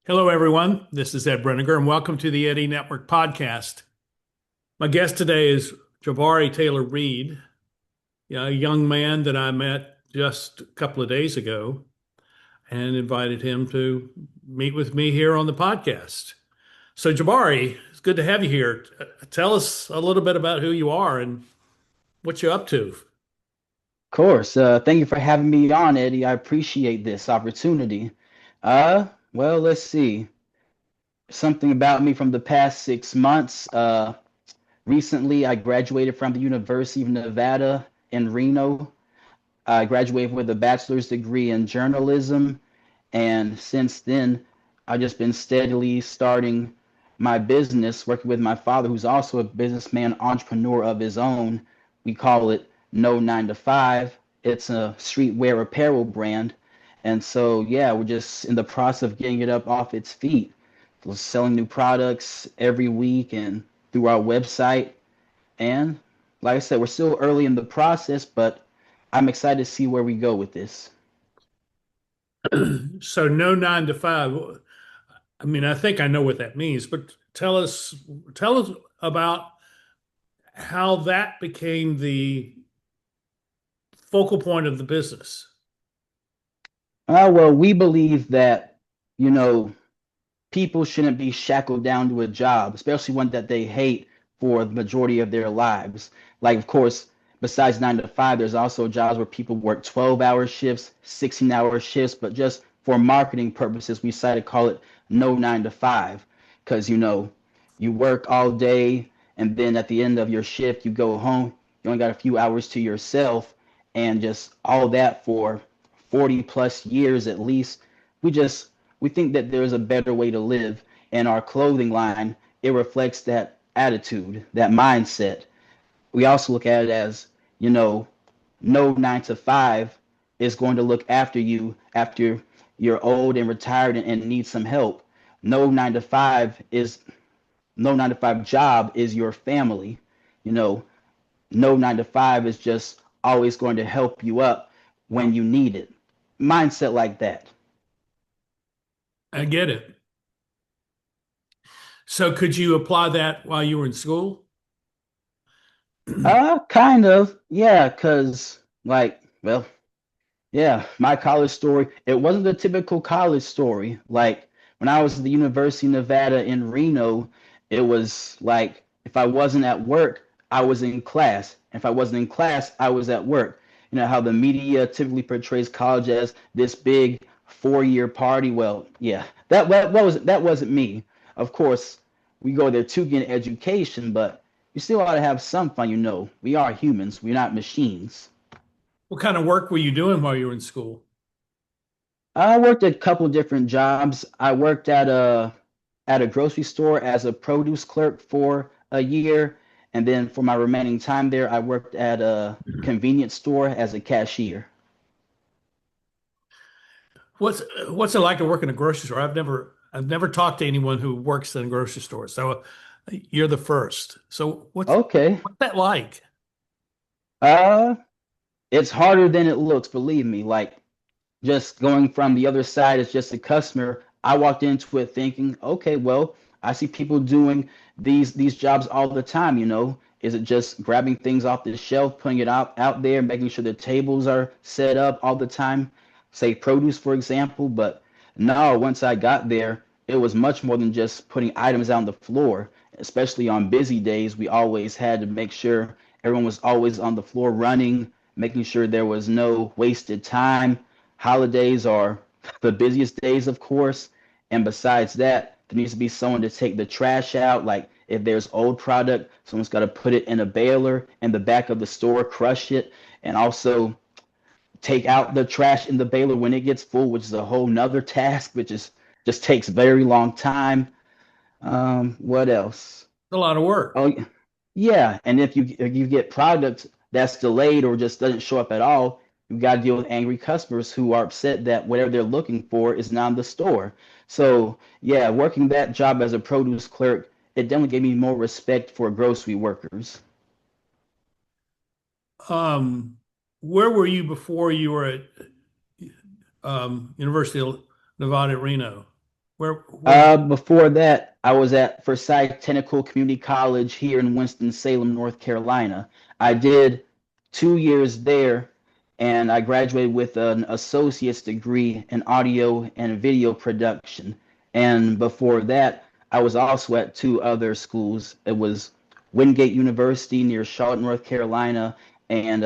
Hello, everyone. This is Ed Brenniger, and welcome to the Eddie Network podcast. My guest today is Jabari Taylor-Reid, a young man that I met just a couple of days ago and invited him to meet with me here on the podcast. So, Jabari, it's good to have you here. Tell us a little bit about who you are and what you're up to. Of course. Thank you for having me on, Eddie. I appreciate this opportunity. Let's see. Something about me from the past 6 months. Recently, I graduated from the University of Nevada in Reno. I graduated with a bachelor's degree in journalism, and since then, I've just been steadily starting my business, working with my father, who's also a businessman, entrepreneur of his own. We call it No 9 to 5. It's a streetwear apparel brand. And so, yeah, we're just in the process of getting it up off its feet. We're selling new products every week and through our website. And like I said, we're still early in the process, but I'm excited to see where we go with this. So, no 9 to 5. I mean, I think I know what that means, but tell us about how that became the focal point of the business. We believe that, you know, people shouldn't be shackled down to a job, especially one that they hate for the majority of their lives. Like, of course, besides 9 to 5, there's also jobs where people work 12-hour shifts, 16-hour shifts, but just for marketing purposes, we decided to call it no 9 to 5 because, you work all day and then at the end of your shift, you go home, you only got a few hours to yourself and just all that for 40 plus years at least. We just we think that there's a better way to live, and our clothing line, it reflects that attitude, that mindset. We also look at it as, you know, no 9 to 5 is going to look after you after you're old and retired and need some help. No 9 to 5 is no 9 to 5 job is your family. You know, no 9 to 5 is just always going to help you up when you need it. Mindset like that. I get it. So, could you apply that while you were in school? Kind of, yeah, cause yeah, my college story, it wasn't a typical college story. Like when I was at the University of Nevada in Reno, it was like if I wasn't at work, I was in class. If I wasn't in class, I was at work. You know how the media typically portrays college as this big 4-year party. Well, yeah, that wasn't me. Of course, we go there to get an education, but you still ought to have some fun, We are humans, we're not machines. What kind of work were you doing while you were in school? I worked at a couple different jobs. I worked at a grocery store as a produce clerk for a year, and then for my remaining time there, I worked at a convenience store as a cashier. What's it like to work in a grocery store? I've never talked to anyone who works in a grocery store, so you're the first. So Okay. what's that like? Uh, it's harder than it looks, believe me. Like just going from the other side as just a customer, I walked into it thinking, okay, well, I see people doing these jobs all the time. Is it just grabbing things off the shelf, putting it out there, making sure the tables are set up all the time, say produce, for example? But no, once I got there, it was much more than just putting items out on the floor. Especially on busy days, we always had to make sure everyone was always on the floor running, making sure there was no wasted time. Holidays are the busiest days, of course. And besides that, there needs to be someone to take the trash out. Like if there's old product, someone's got to put it in a baler in the back of the store, crush it, and also take out the trash in the baler when it gets full, which is a whole nother task, which is just takes very long time. What else? It's a lot of work. Oh, yeah. And if you get product that's delayed or just doesn't show up at all, you've got to deal with angry customers who are upset that whatever they're looking for is not in the store. So yeah, working that job as a produce clerk, it definitely gave me more respect for grocery workers. Um, where were you before you were at University of Nevada, Reno? Where did Before that, I was at Forsyth Technical Community College here in Winston-Salem, North Carolina. I did 2 years there, and I graduated with an associate's degree in audio and video production. And before that, I was also at two other schools. It was Wingate University near Charlotte, North Carolina, and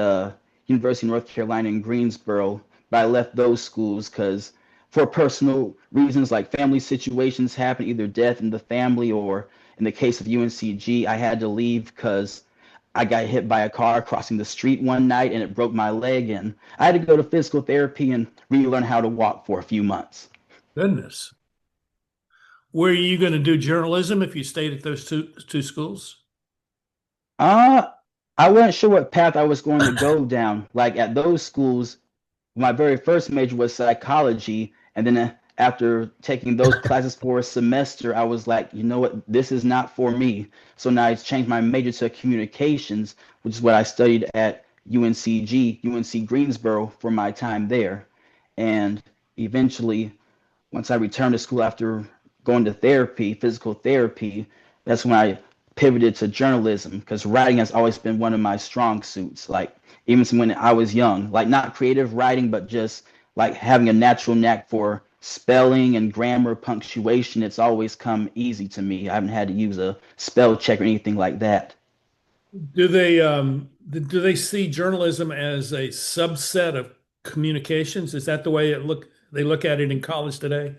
University of North Carolina in Greensboro. But I left those schools because for personal reasons like family situations happen, either death in the family or in the case of UNCG, I had to leave because I got hit by a car crossing the street one night and it broke my leg and I had to go to physical therapy and relearn how to walk for a few months. goodness? Were you going to do journalism if you stayed at those two schools? Uh, I wasn't sure what path I was going to go down. Like at those schools, my very first major was psychology, and then after taking those classes for a semester, I was like, you know what, this is not for me. So now I changed my major to communications, which is what I studied at UNC Greensboro for my time there. And eventually, once I returned to school after going to therapy, physical therapy, that's when I pivoted to journalism because writing has always been one of my strong suits. Like even when I was young, like not creative writing, but just like having a natural knack for spelling and grammar, punctuation. It's always come easy to me. I haven't had to use a spell check or anything like that. Do they see journalism as a subset of communications? Is that the way they look at it in college today?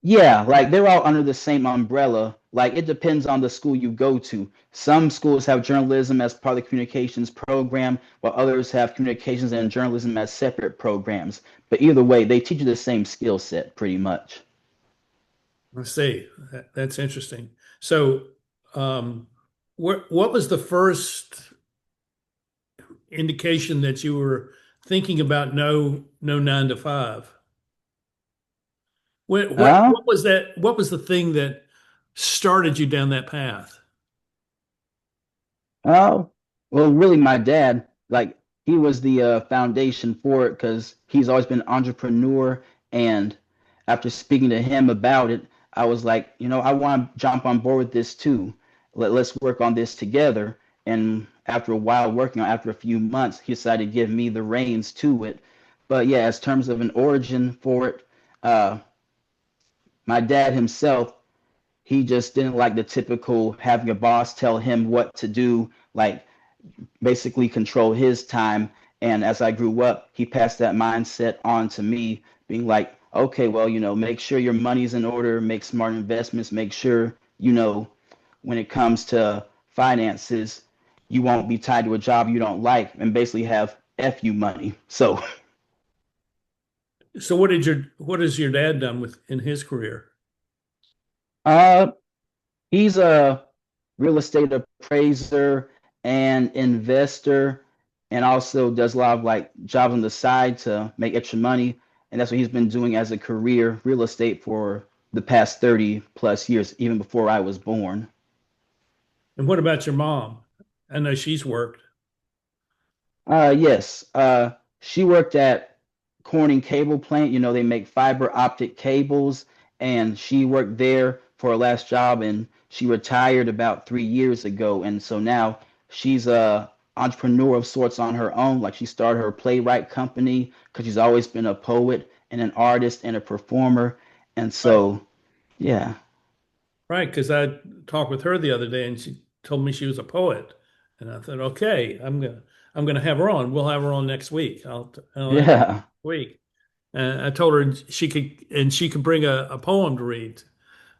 Yeah, like they're all under the same umbrella. Like it depends on the school you go to. Some schools have journalism as part of the communications program, while others have communications and journalism as separate programs. But either way, they teach you the same skill set pretty much. I see. That's interesting. So, what was the first indication that you were thinking about no 9 to 5? Uh, What was that? What was the thing that started you down that path? Oh, well, really, my dad, like, he was the foundation for it because he's always been an entrepreneur. And after speaking to him about it, I was like, I want to jump on board with this too. Let's work on this together. And after a while working on, after a few months, he decided to give me the reins to it. But yeah, as terms of an origin for it, uh, my dad himself, he just didn't like the typical having a boss tell him what to do. Like basically control his time. And as I grew up, he passed that mindset on to me, being like, okay, well, make sure your money's in order, make smart investments, make sure, when it comes to finances, you won't be tied to a job you don't like and basically have FU money. So, So, what has your dad done with in his career? uh, he's a real estate appraiser and investor, and also does a lot of like jobs on the side to make extra money. And that's what he's been doing as a career, real estate for the past 30 plus years, even before I was born. And what about your mom? I know she's worked. Yes. She worked at Corning Cable Plant. They make fiber optic cables, and she worked there for her last job, and she retired about 3 years ago. And so now she's a entrepreneur of sorts on her own. Like she started her playwright company because she's always been a poet and an artist and a performer. And Right. so, yeah, Right, because I talked with her the other day and she told me she was a poet. And I thought, okay, I'm gonna have her on. We'll have her on next week. I'll have her yeah. next week. And I told her she could bring a poem to read.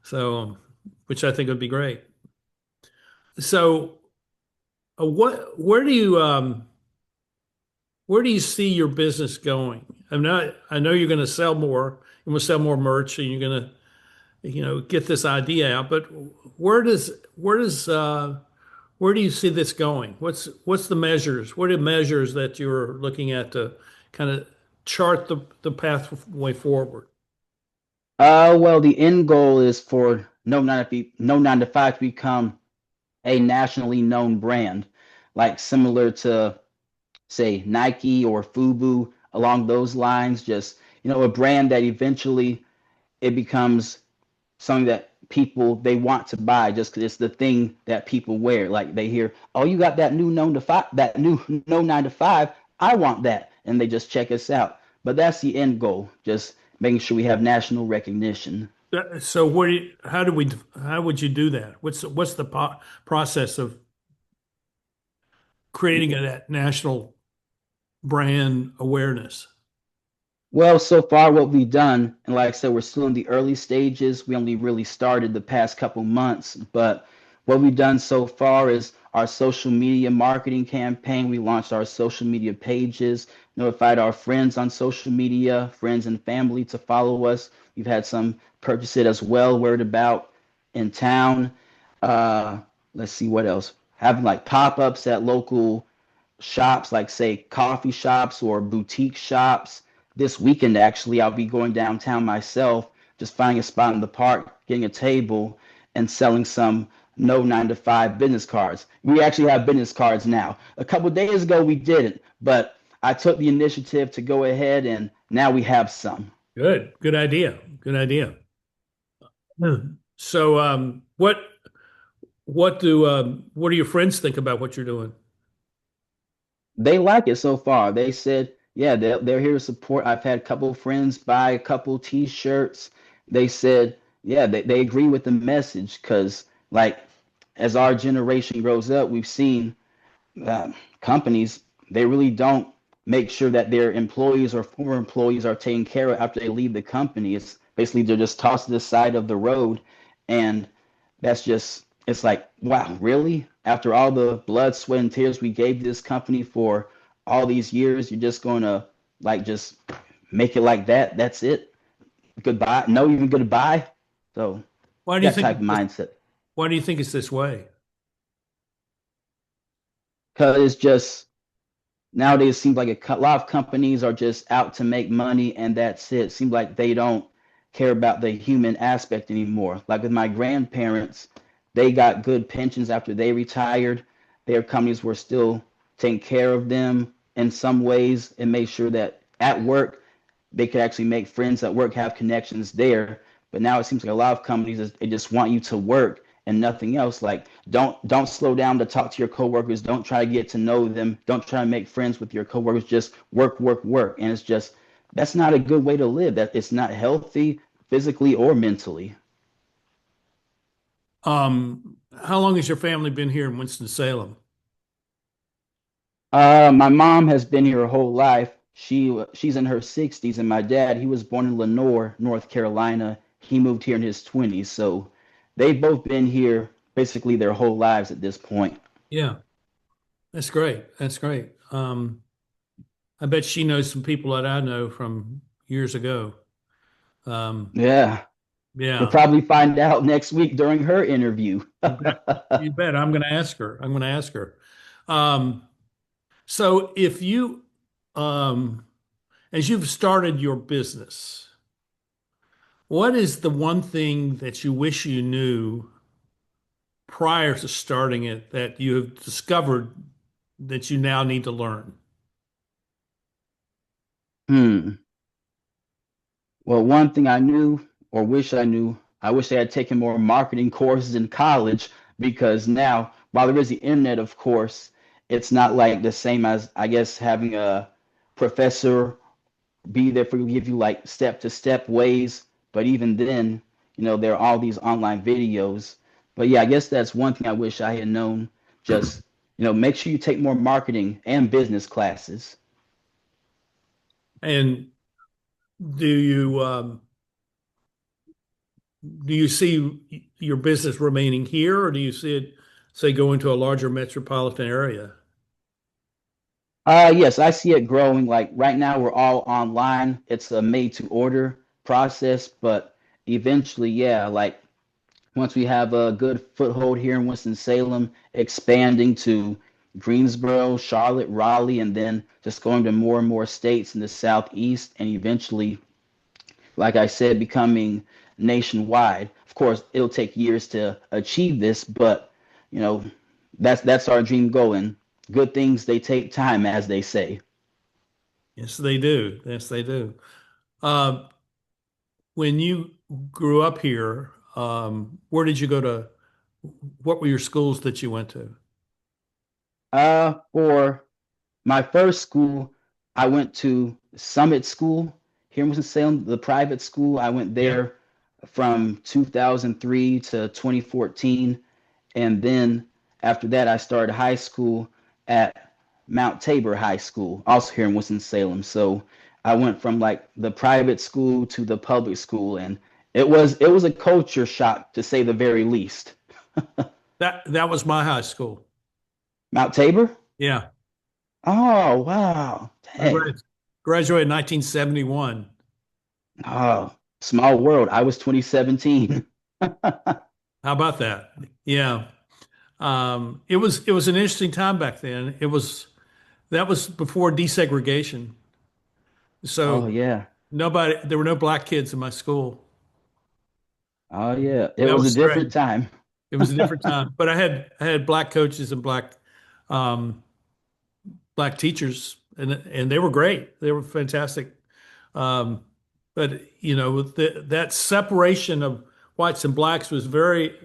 So, which I think would be great. So, where do you see your business going? I know you're going to sell more. You want to sell more merch, and you're going to get this idea out. But where does where does where do you see this going? What's the measures? What are the measures that you're looking at to kind of chart the pathway forward? Well, the end goal is for No 9 to 5 to become a nationally known brand, like similar to say Nike or Fubu along those lines. Just a brand that eventually it becomes something that people they want to buy just because it's the thing that people wear. Like they hear, oh, you got that new 9 to 5, that new no 9 to 5. I want that, and they just check us out. But that's the end goal, just making sure we have national recognition. So how would you do that? What's the process of creating that national brand awareness? Well, so far what we've done, and like I said, we're still in the early stages. We only really started the past couple months, but what we've done so far is our social media marketing campaign. We launched our social media pages, notified our friends on social media, friends and family to follow us. We've had some purchase it as well, word about in town. Uh, let's see what else. Having like pop-ups at local shops, like say coffee shops or boutique shops. This weekend, actually, I'll be going downtown myself, just finding a spot in the park, getting a table, and selling some no 9 to 5 business cards. We actually have business cards now. A couple of days ago, we didn't, but I took the initiative to go ahead, and now we have some. Good idea. Good idea. So, what do your friends think about what you're doing? They like it so far. They said, yeah, they're here to support. I've had a couple of friends buy a couple t-shirts. They said, yeah, they agree with the message because, like, as our generation grows up, we've seen companies, they really don't make sure that their employees or former employees are taken care of after they leave the company. It's basically they're just tossed to the side of the road. And that's just, it's like, wow, really? After all the blood, sweat, and tears we gave this company for all these years, you're just going to like just make it like that? That's it? Goodbye? No, even goodbye? So Why do you that think type of it's this, mindset. why do you think it's this way? Because it's just, nowadays, it seems like a lot of companies are just out to make money and that's it. It seems like they don't care about the human aspect anymore. Like with my grandparents, they got good pensions after they retired. Their companies were still taking care of them in some ways and made sure that at work they could actually make friends at work, have connections there. But now it seems like a lot of companies they just want you to work and nothing else. Like don't slow down to talk to your coworkers. Don't try to get to know them. Don't try to make friends with your coworkers. Just work, work, work. And it's just that's not a good way to live. That it's not healthy physically or mentally. How long has your family been here in Winston-Salem? My mom has been here her whole life. She's in her 60s, and my dad, he was born in Lenore, North Carolina. He moved here in his 20s, so they've both been here basically their whole lives at this point. Yeah, that's great. That's great. I bet she knows some people that I know from years ago. Um, Yeah, we'll yeah, probably find out next week during her interview. you bet. You bet. I'm going to ask her. I'm going to ask her. Um, so if you, um, as you've started your business, what is the one thing that you wish you knew prior to starting it that you have discovered that you now need to learn? Hmm. Well, one thing I knew or wish I knew, I wish I had taken more marketing courses in college because now, while there is the internet, of course, it's not like the same as, I guess, having a professor be there for you, give you like step to step ways. But even then, there are all these online videos. But yeah, I guess that's one thing I wish I had known. Just, make sure you take more marketing and business classes. And do you, do you see your business remaining here, or do you see it, say, going to a larger metropolitan area? Yes, I see it growing. Like right now, we're all online. It's a made to order process, but eventually, yeah, like once we have a good foothold here in Winston-Salem, expanding to Greensboro, Charlotte, Raleigh, and then just going to more and more states in the Southeast, and eventually, like I said, becoming nationwide. Of course, it'll take years to achieve this, but you know, that's our dream goal. And good things they take time, as they say. Yes, they do. Yes, they do. Uh, when you grew up here, where did you go to? What were your schools that you went to? For my first school, I went to Summit School here in Winston-Salem, the private school. I went Yeah. there from 2003 to 2014. And then after that, I started high school at Mount Tabor High School, also here in Winston-Salem. So I went from like the private school to the public school, and it was a culture shock to say the very least. That was my high school. Mount Tabor? Yeah. Oh, wow. I Dang. graduated in 1971. Oh, small world. I was 2017. How about that? Yeah. It was an interesting time back then. That was before desegregation. Oh, So yeah. there were no black kids in my school. Oh, yeah. It That was a was different strange. time. It was a different time, but I had black coaches and um, black teachers, and they were great. They were fantastic. Um, but that separation of whites and blacks was very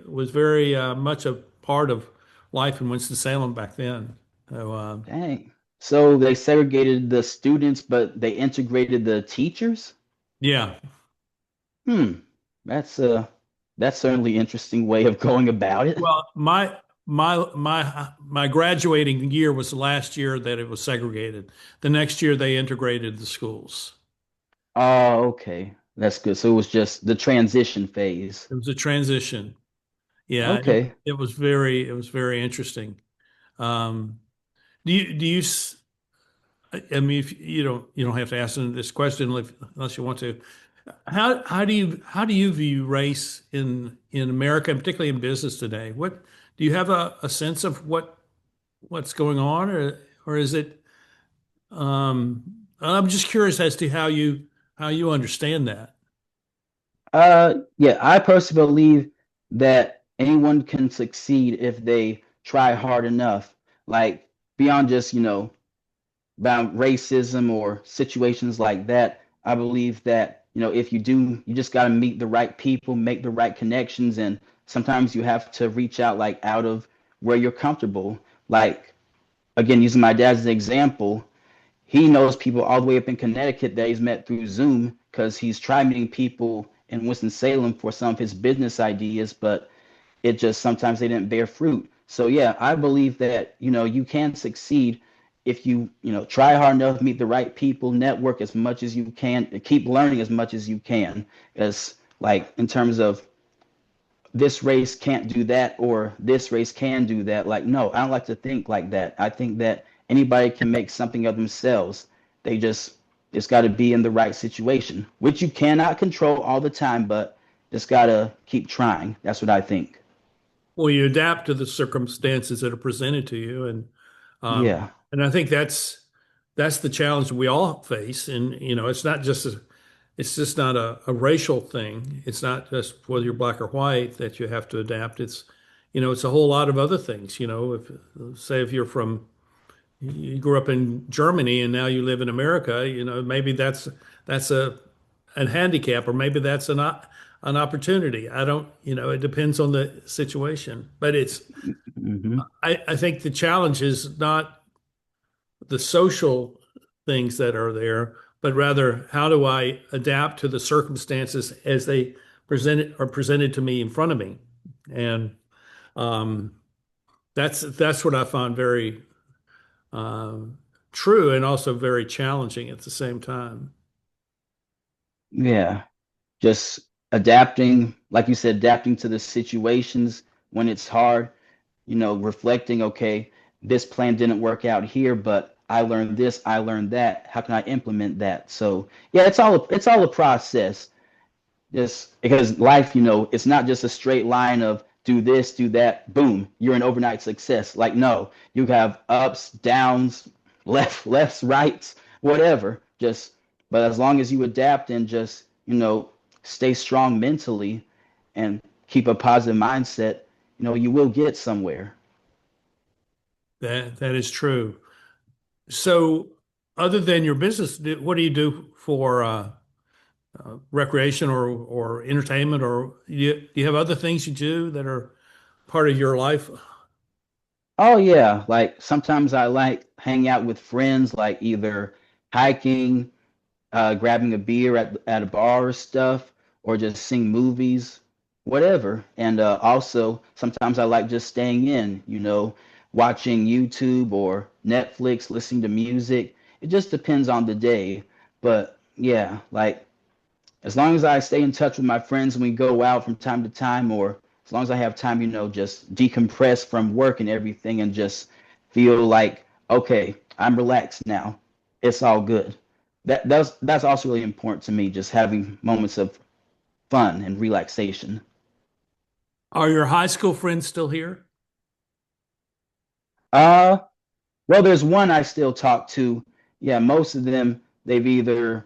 much a part of life in Winston-Salem back then. So Dang. So they segregated the students, but they integrated the teachers? yeah. Hmm. That's a that's certainly interesting way of going about it. Well, my graduating year was the last year that it was segregated. The next year they integrated the schools. Oh, okay. That's good. So it was just the transition phase. It was a transition. Yeah, Okay. it was very interesting. Um, do you I mean, if you don't have to answer this question unless you want to. How do you view race in America, and particularly in business today? What do you have a sense of what's going on, or is it? I'm just curious as to how you understand that. Yeah, I personally believe that anyone can succeed if they try hard enough. Like beyond just, about racism or situations like that. I believe that, if you do, you just got to meet the right people, make the right connections, and sometimes you have to reach out like out of where you're comfortable. Like again, using my dad as an example, he knows people all the way up in Connecticut that he's met through Zoom because he's tried meeting people in Winston-Salem for some of his business ideas, but it just sometimes they didn't bear fruit. So yeah, I believe that you can succeed if you try hard enough, meet the right people, network as much as you can, keep learning as much as you can. As like in terms of this race can't do that or this race can do that. Like no, I don't like to think like that. I think that anybody can make something of themselves. They just got to be in the right situation, which you cannot control all the time, but just got to keep trying. That's what I think. Well, you adapt to the circumstances that are presented to you, um, Yeah. and I think that's the challenge we all face. And it's just not a racial thing. It's not just whether you're black or white that you have to adapt. It's a whole lot of other things. If you're you grew up in Germany and now you live in America, maybe that's a handicap, or maybe that's an opportunity. I don't, it depends on the situation. But Hmm. I think the challenge is not the social things that are there, but rather how do I adapt to the circumstances as they are presented to me in front of me. And um, that's what I find very um, true and also very challenging at the same time. Yeah. Just adapting, like you said, adapting to the situations when it's hard, reflecting, okay, this plan didn't work out here, but I learned this, I learned that. How can I implement that? So yeah, it's all a process. Just because life, it's not just a straight line of do this, do that, boom, you're an overnight success. Like, no, you have ups, downs, lefts, rights, whatever. But as long as you adapt and just, stay strong mentally and keep a positive mindset, you will get somewhere. That is true. So, other than your business, what do you do for? recreation or entertainment, or do you have other things you do that are part of your life? Oh yeah, like sometimes I like hang out with friends, like either hiking, grabbing a beer at a bar or stuff, or just seeing movies, whatever. And also sometimes I like just staying in, watching YouTube or Netflix, listening to music. It just depends on the day. But yeah, like as long as I stay in touch with my friends and we go out from time to time, or as long as I have time, just decompress from work and everything and just feel like, okay, I'm relaxed now. It's all good. That's also really important to me, just having moments of fun and relaxation. Are your high school friends still here? Uh, well, there's one I still talk to. Yeah, most of them, they've either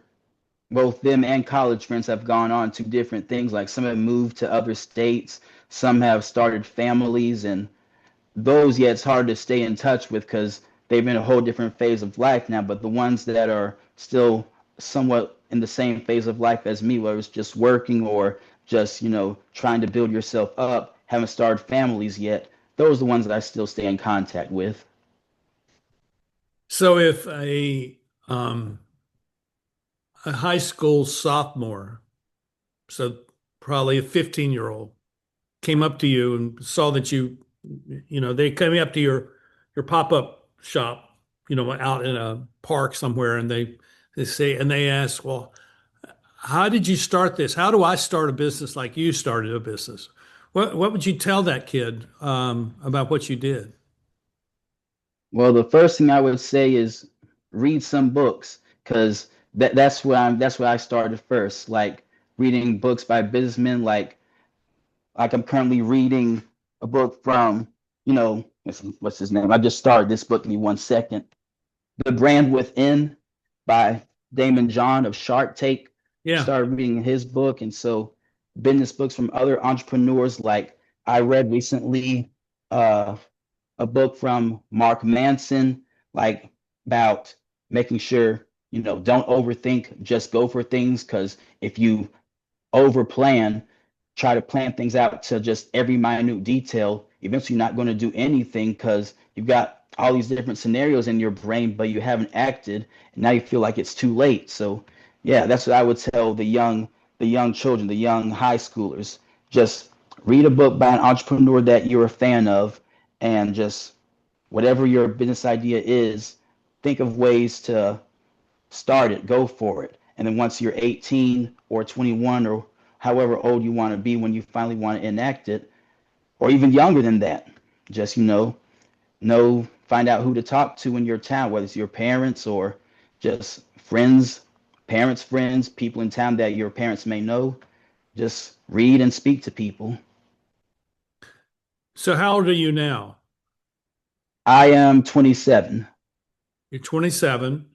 both them and college friends have gone on to different things. Like some have moved to other states, some have started families, and those, yeah, it's hard to stay in touch with because they've been a whole different phase of life now. But the ones that are still somewhat in the same phase of life as me, whether it's just working or just, trying to build yourself up, haven't started families yet, those are the ones that I still stay in contact with. So if a high school sophomore, so probably a 15-year-old, came up to you and saw that they came up to your pop-up shop, out in a park somewhere, and they ask, well, how did you start this? How do I start a business like you started a business? What would you tell that kid about what you did? Well, the first thing I would say is read some books because that's where I started first. Like reading books by businessmen, like I'm currently reading a book from, what's his name? I just started this book. Give me 1 second. The Brand Within by Damon John of Shark Take. Yeah. Started reading his book, and so business books from other entrepreneurs. Like I read recently uh, a book from Mark Manson, like about making sure, don't overthink, just go for things. Because if you over plan, try to plan things out to just every minute detail, eventually you're not going to do anything because you've got all these different scenarios in your brain, but you haven't acted, and now you feel like it's too late. So, yeah, that's what I would tell the young children, the young high schoolers. Just read a book by an entrepreneur that you're a fan of, and just whatever your business idea is, think of ways to start it, go for it. And then once you're 18 or 21 or however old you want to be when you finally want to enact it, or even younger than that, just, find out who to talk to in your town, whether it's your parents or just friends, parents, friends, people in town that your parents may know. Just read and speak to people. So how old are you now? I am 27. You're 27.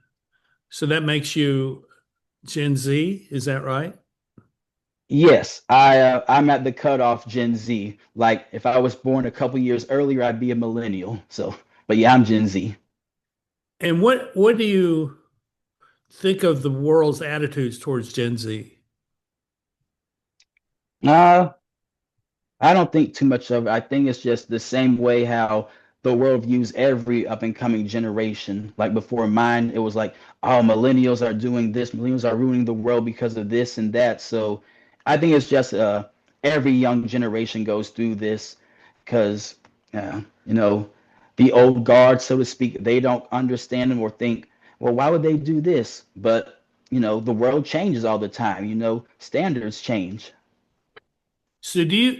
So that makes you Gen Z, is that right? Yes, I'm at the cutoff Gen Z. Like if I was born a couple years earlier, I'd be a millennial. So, but yeah, I'm Gen Z. And what do you think of the world's attitudes towards Gen Z? Uh, I don't think too much of it. I think it's just the same way how the world views every up and coming generation. Like before mine, it was like, oh, millennials are doing this, millennials are ruining the world because of this and that. So I think it's just every young generation goes through this because, uh, you know, the old guard, so to speak, they don't understand them or think, well, why would they do this? But, the world changes all the time, standards change. So do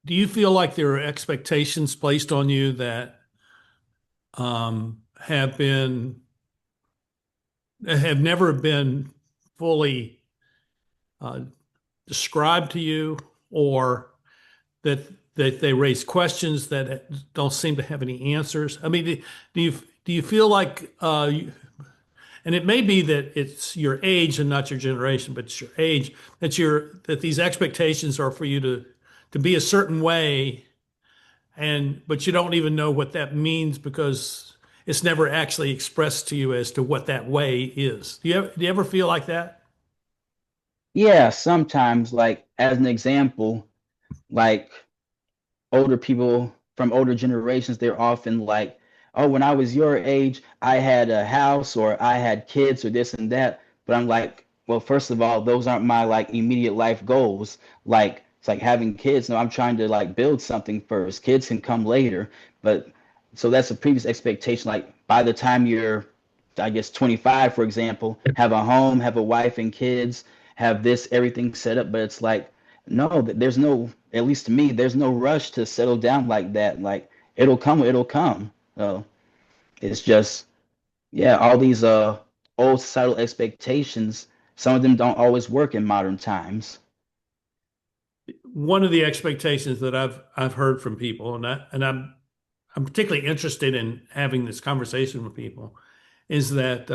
you feel like there are expectations placed on you that have never been fully uh, described to you, or that they raise questions that don't seem to have any answers? I mean, do you feel like and it may be that it's your age and not your generation, but it's your age that these expectations are for you to be a certain way, and but you don't even know what that means because it's never actually expressed to you as to what that way is. Do you ever feel like that? Yeah, sometimes, like as an example, like older people from older generations, they're often like, oh, when I was your age, I had a house or I had kids or this and that. But I'm like, well, first of all, those aren't my like immediate life goals. Like it's like having kids. No, I'm trying to like build something first. Kids can come later. But so that's a previous expectation. Like by the time you're, I guess, 25, for example, have a home, have a wife and kids, have this everything set up. But it's like, no, there's no, at least to me, there's no rush to settle down like that. Like it'll come, it'll come. So it's just, yeah, all these old societal expectations, some of them don't always work in modern times. One of the expectations that I've heard from people, I'm particularly interested in having this conversation with people, is that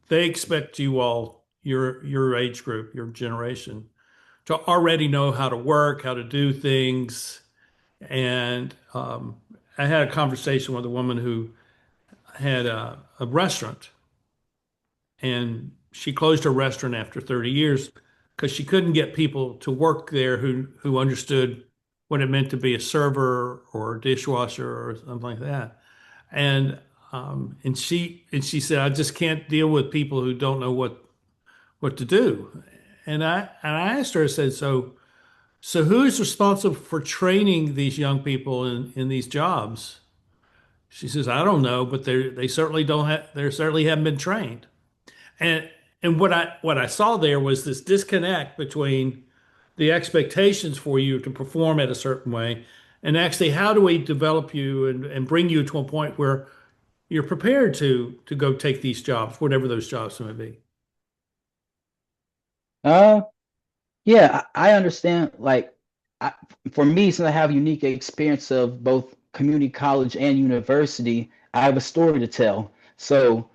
they expect you all, your age group, your generation, to already know how to work, how to do things. And I had a conversation with a woman who had a restaurant, and she closed her restaurant after 30 years because she couldn't get people to work there who understood what it meant to be a server or a dishwasher or something like that. And she said, I just can't deal with people who don't know what to do. And I asked her, I said, so who is responsible for training these young people in these jobs? She says, I don't know, but they certainly don't have they certainly haven't been trained. And and what I saw there was this disconnect between the expectations for you to perform at a certain way and actually how do we develop you and bring you to a point where you're prepared to go take these jobs, whatever those jobs may be. Uh, Yeah, I understand. Like, I, for me, since I have unique experience of both community college and university, I have a story to tell. So,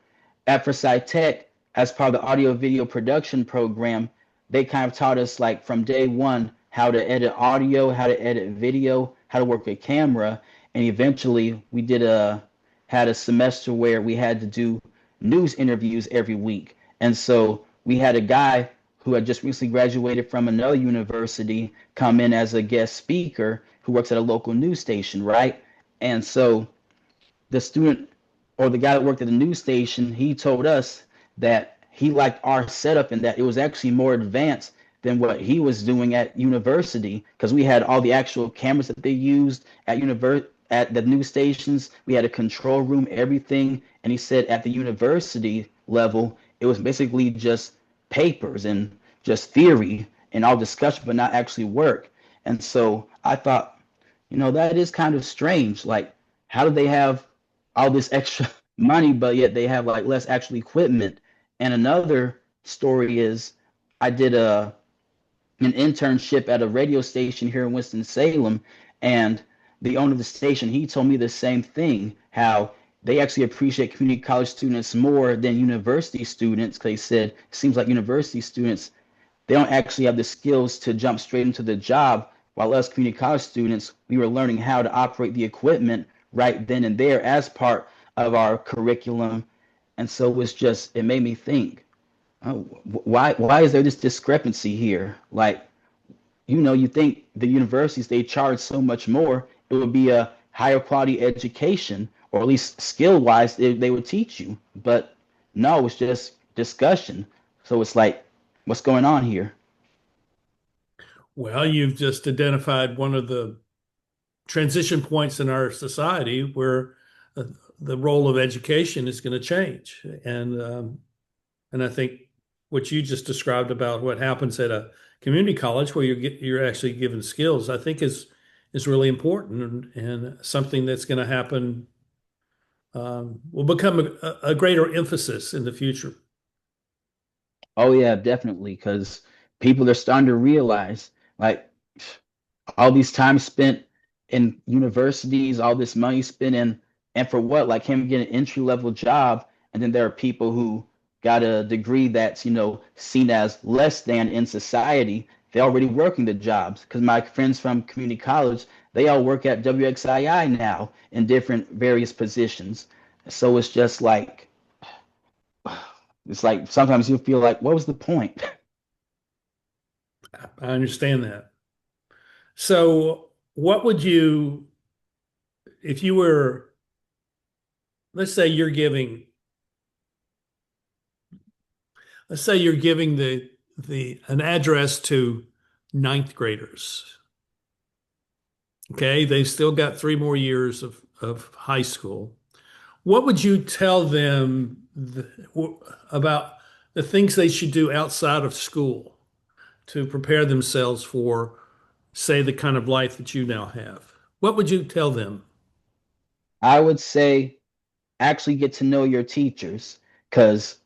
at Forsyth Tech, as part of the audio video production program, they kind of taught us like from day one how to edit audio, how to edit video, how to work with camera, and eventually we did a had a semester where we had to do news interviews every week. And so we had a guy who had just recently graduated from another university come in as a guest speaker who works at a local news station, right? And so the student or the guy that worked at the news station, he told us that he liked our setup and that it was actually more advanced than what he was doing at university because we had all the actual cameras that they used at the news stations. We had a control room, everything. And he said at the university level, it was basically just papers and just theory and all discussion, but not actually work. And so I thought, that is kind of strange. Like, how do they have all this extra money, but yet they have like less actual equipment? And another story is I did an internship at a radio station here in Winston-Salem, and the owner of the station, he told me the same thing, how they actually appreciate community college students more than university students, because he said it seems like university students they don't actually have the skills to jump straight into the job. While us community college students, we were learning how to operate the equipment right then and there as part of our curriculum. And so it made me think, oh, why is there this discrepancy here? Like, you think the universities, they charge so much more, it would be a higher quality education, or at least skill wise, they would teach you. But no, it's just discussion. So it's like, what's going on here? Well, you've just identified one of the transition points in our society where uh, the role of education is going to change. And I think what you just described about what happens at a community college where you're actually given skills, I think is really important and something that's going to happen will become a greater emphasis in the future. Oh yeah, definitely, because people are starting to realize like all these time spent in universities, all this money spent in, and for what? Like him getting an entry level job, and then there are people who got a degree that's, seen as less than in society. They're already working the jobs. Because my friends from community college, they all work at WXII now in different various positions. So it's like sometimes you feel like, what was the point? I understand that. So, what would you, if you were, let's say you're giving, let's say you're giving the an address to ninth graders. Okay, they've still got 3 more years of high school. What would you tell them about the things they should do outside of school to prepare themselves for, say, the kind of life that you now have? What would you tell them? I would say actually get to know your teachers because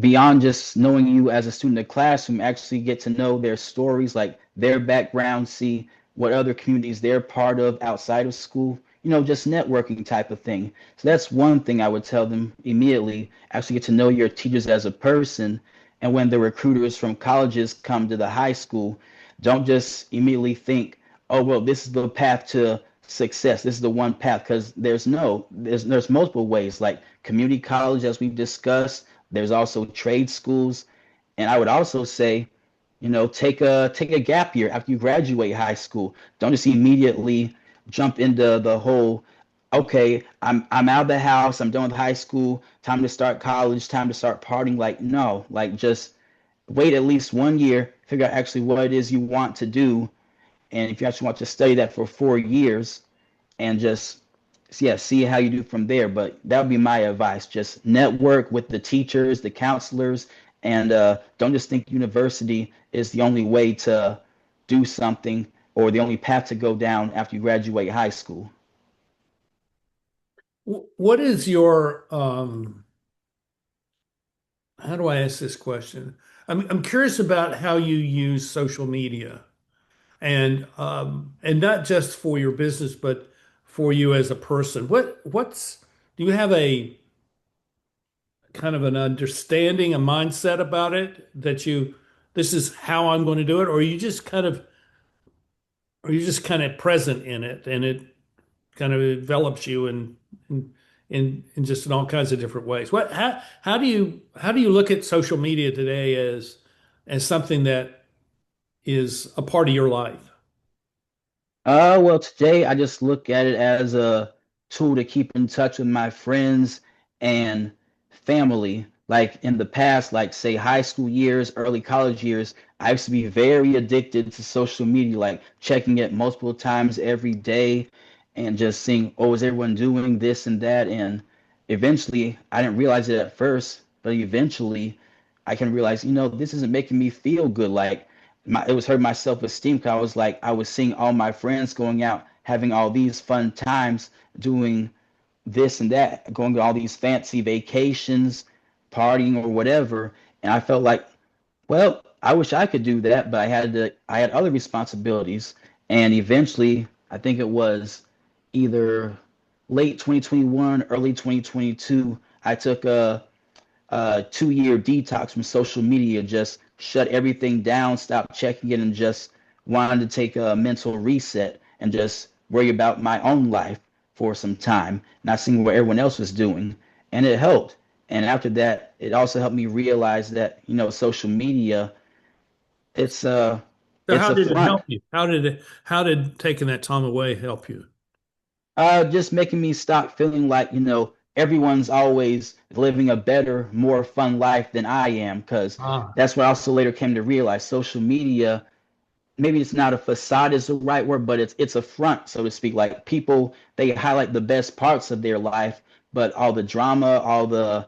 beyond just knowing you as a student in the classroom, actually get to know their stories, like their background, see what other communities they're part of outside of school, just networking type of thing. So that's one thing I would tell them immediately. Actually get to know your teachers as a person. And when the recruiters from colleges come to the high school, don't just immediately think, oh, well, this is the path to success. This is the one path because there's multiple ways like community college, as we've discussed. There's also trade schools, and I would also say, take a gap year after you graduate high school. Don't just immediately jump into the whole, okay, I'm out of the house, I'm done with high school, time to start college, time to start partying. Like, no, like just wait at least 1 year, figure out actually what it is you want to do, and if you actually want to study that for 4 years, and just yeah, see how you do from there. But that would be my advice. Just network with the teachers, the counselors, and don't just think university is the only way to do something or the only path to go down after you graduate high school. What is your how do I ask this question? I'm curious about how you use social media and not just for your business, but for you as a person. What's do you have a kind of an understanding, a mindset about it that you this is how I'm going to do it, or are you just kind of present in it and it kind of envelops you in just in all kinds of different ways. How do you look at social media today as something that is a part of your life? Well, today I just look at it as a tool to keep in touch with my friends and family. Like in the past, like say high school years, early college years, I used to be very addicted to social media, like checking it multiple times every day and just seeing, oh, is everyone doing this and that? And eventually, I didn't realize it at first, but eventually I can realize, this isn't making me feel good. Like it was hurting my self-esteem because I was like I was seeing all my friends going out having all these fun times doing this and that, going to all these fancy vacations, partying or whatever, and I felt like, well, I wish I could do that, but I had other responsibilities. And eventually I think it was either late 2021 early 2022 I took a 2 year detox from social media, just shut everything down, stop checking it, and just wanted to take a mental reset and just worry about my own life for some time, not seeing what everyone else was doing. And it helped. And after that, it also helped me realize that, social media, it's a So it's how a did it front. help you? How did taking that time away help you? Just making me stop feeling like, everyone's always living a better, more fun life than I am, because Ah, that's what I also later came to realize. Social media, maybe it's not a facade is the right word, but it's a front, so to speak. Like people, they highlight the best parts of their life, but all the drama, all the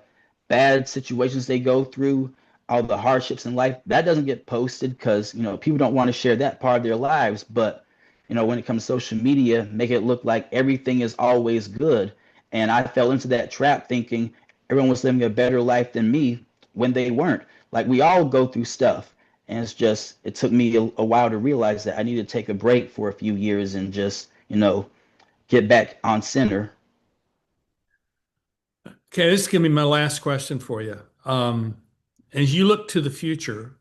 bad situations they go through, all the hardships in life, that doesn't get posted because, people don't want to share that part of their lives. But, when it comes to social media, make it look like everything is always good. And I fell into that trap thinking everyone was living a better life than me when they weren't. Like we all go through stuff. And it took me a while to realize that I need to take a break for a few years and just, get back on center. okay, this is gonna be my last question for you. As you look to the future,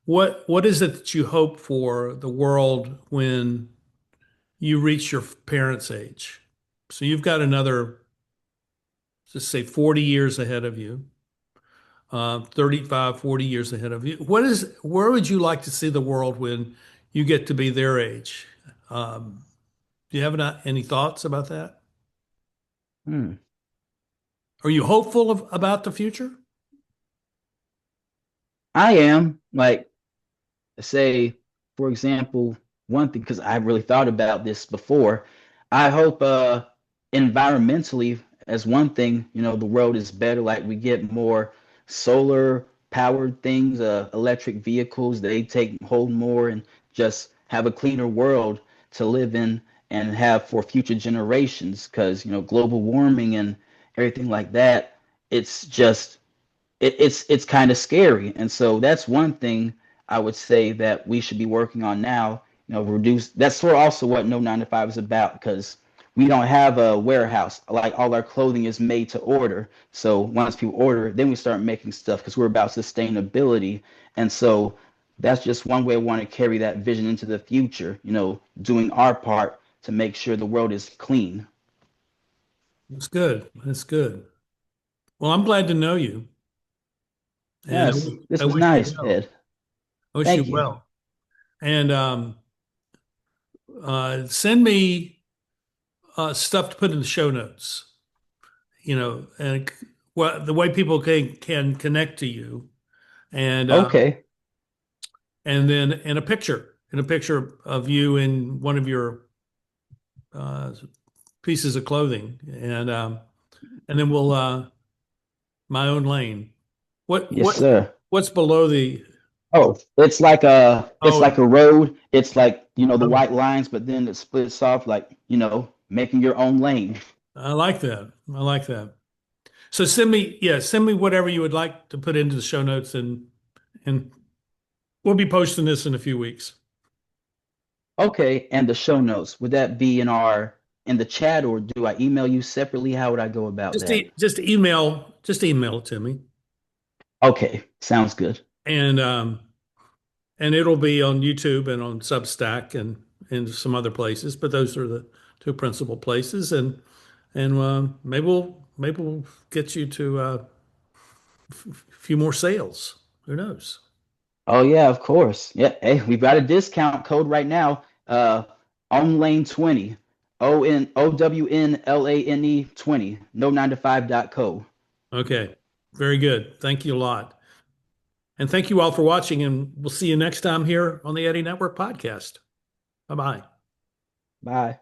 what is it that you hope for the world when you reach your parents' age? So you've got another, just say 40 years ahead of you. 35, 40 years ahead of you. Where would you like to see the world when you get to be their age? Do you have any thoughts about that? Hmm. Are you hopeful about the future? I am like, say, for example, one thing, because I really thought about this before. I hope environmentally, as one thing, the world is better. Like we get more solar powered things, electric vehicles, they take hold more and just have a cleaner world to live in and have for future generations. Because, global warming and everything like that, it's just it's kind of scary. And so that's one thing I would say that we should be working on now. Reduce. That's sort of also what No 9 to 5 is about because we don't have a warehouse. Like all our clothing is made to order. So once people order, then we start making stuff because we're about sustainability. And so that's just one way I want to carry that vision into the future. Doing our part to make sure the world is clean. That's good. That's good. Well, I'm glad to know you, and Yes, this I was wish you nice, well. Ed. I wish you Thank you. well. And send me stuff to put in the show notes. And well, the way people can connect to you, and Okay. then in a picture of you in one of your uh, pieces of clothing, and then we'll my own lane. What Yes, what sir. what's below the? Oh, it's like a Oh, road. It's like, the okay. white lines, but then it splits off like, making your own lane. I like that. I like that. So send me whatever you would like to put into the show notes, and we'll be posting this in a few weeks. Okay, and the show notes, would that be in the chat or do I email you separately? How would I go about that? Just email it to me, Okay, sounds good. and it'll be on YouTube and on Substack and some other places, but those are the two principal places, and maybe we'll get you to a few more sales. Who knows? Oh yeah, of course. Yeah, hey, we've got a discount code right now. On lane 20. OWNLANE 20. No 9 to 5.co. Okay, very good. Thank you a lot. And thank you all for watching, and we'll see you next time here on the Eddie Network podcast. Bye bye. Bye.